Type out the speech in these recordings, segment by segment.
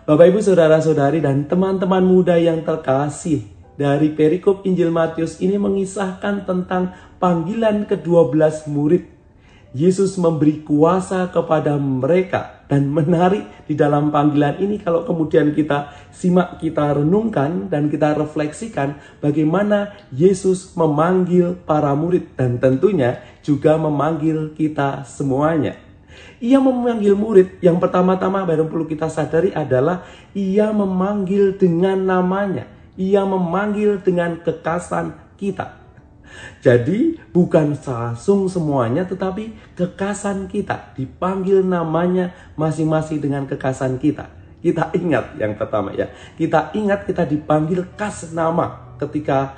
Bapak Ibu Saudara-saudari dan teman-teman muda yang terkasih, dari perikop Injil Matius ini mengisahkan tentang panggilan ke-12 murid. Yesus memberi kuasa kepada mereka, dan menarik di dalam panggilan ini kalau kemudian kita simak, kita renungkan dan kita refleksikan bagaimana Yesus memanggil para murid dan tentunya juga memanggil kita semuanya. Ia memanggil murid, yang pertama-tama baru perlu kita sadari adalah ia memanggil dengan namanya. Ia memanggil dengan kekasan kita. Jadi bukan langsung semuanya, tetapi kekasan kita. Dipanggil namanya masing-masing dengan kekasan kita. Kita ingat yang pertama ya. Kita ingat kita dipanggil kas nama. Ketika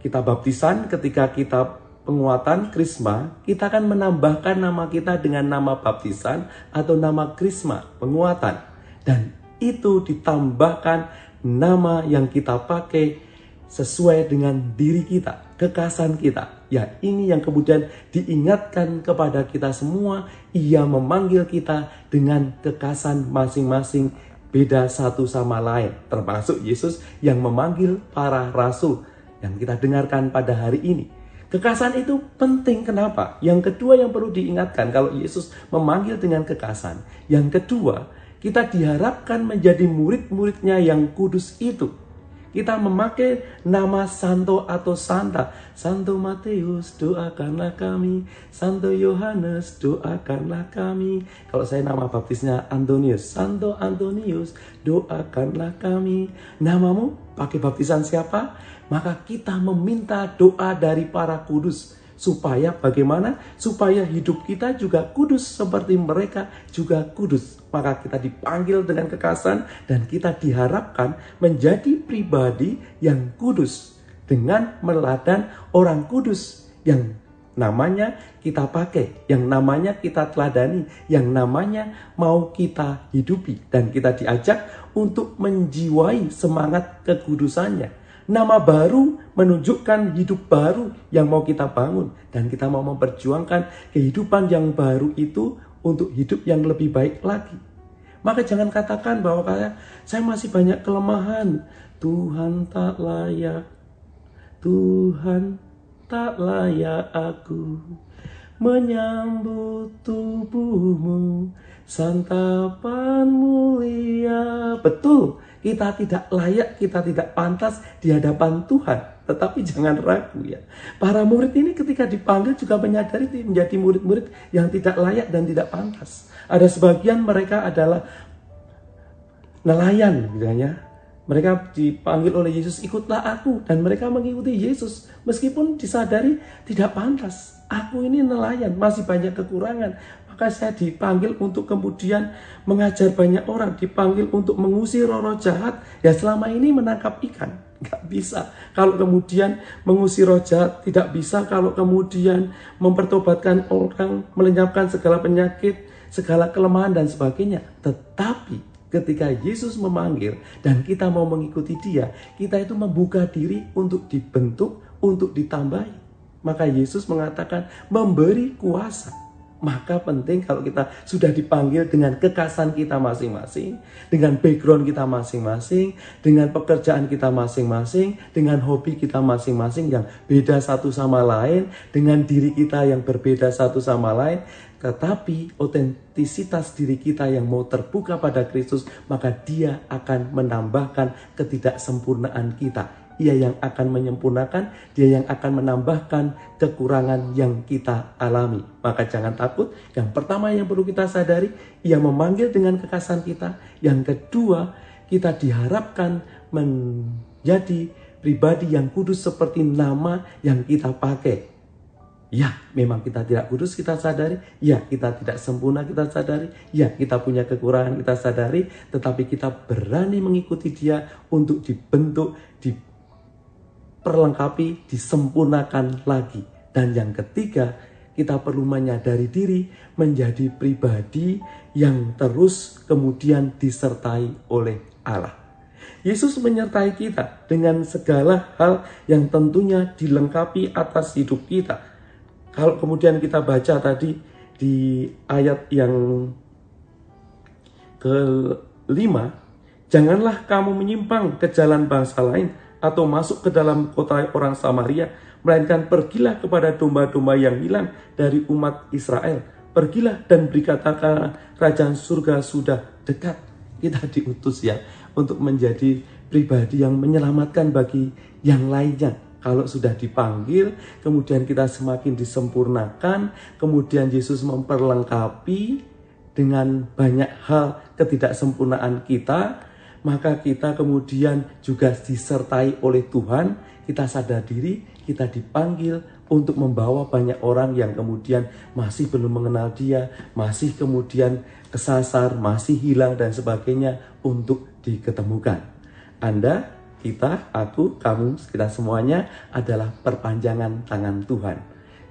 kita baptisan, ketika kita penguatan krisma, kita akan menambahkan nama kita dengan nama baptisan atau nama krisma, penguatan. Dan itu ditambahkan nama yang kita pakai sesuai dengan diri kita, kekasan kita. Ya, ini yang kemudian diingatkan kepada kita semua. Ia memanggil kita dengan kekasan masing-masing, beda satu sama lain. Termasuk Yesus yang memanggil para rasul yang kita dengarkan pada hari ini. Kekasan itu penting, kenapa? Yang kedua yang perlu diingatkan kalau Yesus memanggil dengan kekasan. Yang kedua, kita diharapkan menjadi murid-muridnya yang kudus itu. Kita memakai nama Santo atau Santa. Santo Matius, doakanlah kami. Santo Yohanes, doakanlah kami. Kalau saya nama baptisnya Antonius. Santo Antonius, doakanlah kami. Namamu pakai baptisan siapa? Maka kita meminta doa dari para kudus. Supaya bagaimana? Supaya hidup kita juga kudus seperti mereka juga kudus. Maka kita dipanggil dengan kekasan dan kita diharapkan menjadi pribadi yang kudus. Dengan meladan orang kudus yang namanya kita pakai, yang namanya kita teladani, yang namanya mau kita hidupi. Dan kita diajak untuk menjiwai semangat kekudusannya. Nama baru menunjukkan hidup baru yang mau kita bangun. Dan kita mau memperjuangkan kehidupan yang baru itu untuk hidup yang lebih baik lagi. Maka jangan katakan bahwa saya masih banyak kelemahan. Tuhan tak layak. Tuhan tak layak aku menyambut tubuhmu. Santapan mulia. Betul. Kita tidak layak, kita tidak pantas di hadapan Tuhan. Tetapi jangan ragu ya. Para murid ini ketika dipanggil juga menyadari menjadi murid-murid yang tidak layak dan tidak pantas. Ada sebagian mereka adalah nelayan gitu ya. Mereka dipanggil oleh Yesus, ikutlah aku. Dan mereka mengikuti Yesus. Meskipun disadari tidak pantas. Aku ini nelayan, masih banyak kekurangan. Maka saya dipanggil untuk kemudian mengajar banyak orang. Dipanggil untuk mengusir roh-roh jahat. Ya selama ini menangkap ikan. Nggak bisa. Kalau kemudian mengusir roh jahat, tidak bisa. Kalau kemudian mempertobatkan orang, melenyapkan segala penyakit, segala kelemahan dan sebagainya. Tetapi ketika Yesus memanggil dan kita mau mengikuti dia, kita itu membuka diri untuk dibentuk, untuk ditambahi. Maka Yesus mengatakan memberi kuasa. Maka penting kalau kita sudah dipanggil dengan kekasan kita masing-masing, dengan background kita masing-masing, dengan pekerjaan kita masing-masing, dengan hobi kita masing-masing yang beda satu sama lain, dengan diri kita yang berbeda satu sama lain, tetapi otentisitas diri kita yang mau terbuka pada Kristus, maka dia akan menambahkan ketidaksempurnaan kita. Ia yang akan menyempurnakan, dia yang akan menambahkan kekurangan yang kita alami. Maka jangan takut. Yang pertama yang perlu kita sadari, ia memanggil dengan kekasan kita. Yang kedua, kita diharapkan menjadi pribadi yang kudus seperti nama yang kita pakai. Ya, memang kita tidak kudus, kita sadari. Ya, kita tidak sempurna, kita sadari. Ya, kita punya kekurangan, kita sadari. Tetapi kita berani mengikuti dia untuk dibentuk, diperlengkapi, disempurnakan lagi. Dan yang ketiga, kita perlu menyadari diri menjadi pribadi yang terus kemudian disertai oleh Allah. Yesus menyertai kita dengan segala hal yang tentunya dilengkapi atas hidup kita. Kalau kemudian kita baca tadi di ayat yang ke-5, Janganlah kamu menyimpang ke jalan bangsa lain atau masuk ke dalam kota orang Samaria, melainkan pergilah kepada domba-domba yang hilang dari umat Israel. Pergilah dan berkatakanlah, kerajaan surga sudah dekat. Kita diutus ya untuk menjadi pribadi yang menyelamatkan bagi yang lainnya. Kalau sudah dipanggil, kemudian kita semakin disempurnakan, kemudian Yesus memperlengkapi dengan banyak hal ketidaksempurnaan kita, maka kita kemudian juga disertai oleh Tuhan. Kita sadar diri, kita dipanggil untuk membawa banyak orang yang kemudian masih belum mengenal Dia, masih kemudian kesasar, masih hilang dan sebagainya, untuk diketemukan. Anda, kita, aku, kamu, kita semuanya adalah perpanjangan tangan Tuhan.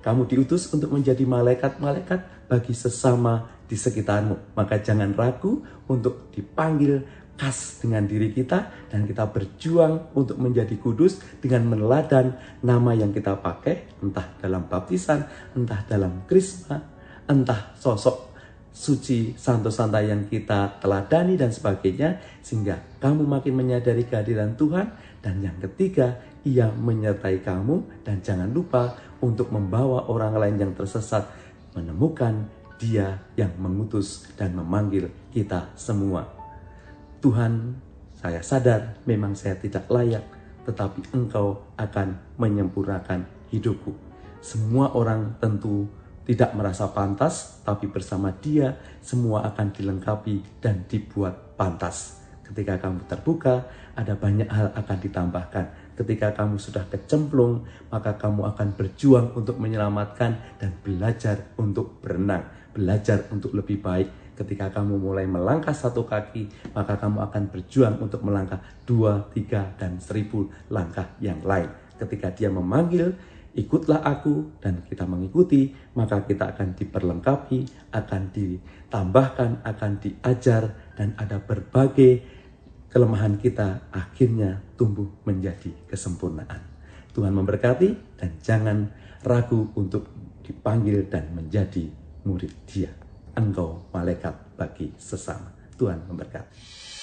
Kamu diutus untuk menjadi malaikat-malaikat bagi sesama di sekitarmu. Maka jangan ragu untuk dipanggil khas dengan diri kita, dan kita berjuang untuk menjadi kudus dengan meneladani nama yang kita pakai, entah dalam baptisan, entah dalam krisma, entah sosok suci santo santa yang kita teladani dan sebagainya, sehingga kamu makin menyadari kehadiran Tuhan. Dan yang ketiga, Ia menyertai kamu, dan jangan lupa untuk membawa orang lain yang tersesat menemukan Dia yang mengutus dan memanggil kita semua. Tuhan, saya sadar memang saya tidak layak, tetapi Engkau akan menyempurnakan hidupku. Semua orang tentu tidak merasa pantas, tapi bersama Dia semua akan dilengkapi dan dibuat pantas. Ketika kamu terbuka, ada banyak hal akan ditambahkan. Ketika kamu sudah kecemplung, maka kamu akan berjuang untuk menyelamatkan dan belajar untuk berenang, belajar untuk lebih baik. Ketika kamu mulai melangkah satu kaki, maka kamu akan berjuang untuk melangkah 2, 3, dan 1000 langkah yang lain. Ketika Dia memanggil, ikutlah aku, dan kita mengikuti, maka kita akan diperlengkapi, akan ditambahkan, akan diajar, dan ada berbagai kelemahan kita akhirnya tumbuh menjadi kesempurnaan. Tuhan memberkati, dan jangan ragu untuk dipanggil dan menjadi murid Dia. Engkau malaikat bagi sesama. Tuhan memberkati.